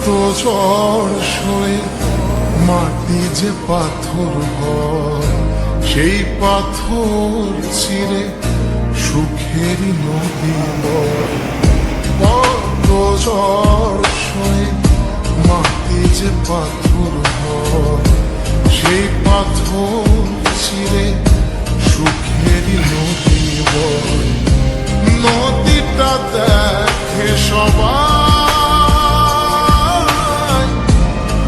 ঝড় সয়ে মাটি যে পাথর হয়, সেই পাথর চিরে সুখের নদী বয়। কত ঝড় সয়ে মাটি যে পাথর হয়, সেই পাথর চিরে সুখের নদী বয়। নদীটা দেখে সবাই,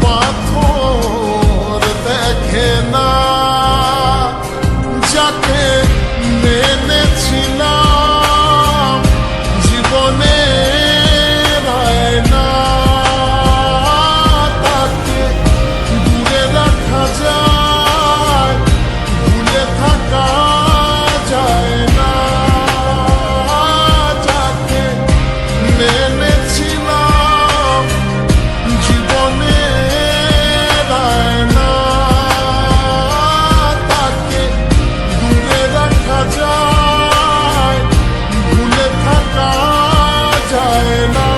পাথর দেখে না। যাকে মেনেছিলাম জীবনে না, তাকে দূরে রাখা যায়, ভুলে থাকা যায় না। যাকে মেনেছিলাম জীবনে না, তাকে দূরে রাখা যায়, ভুলে থাকা যায় না।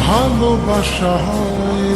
ভালোবাসা হয়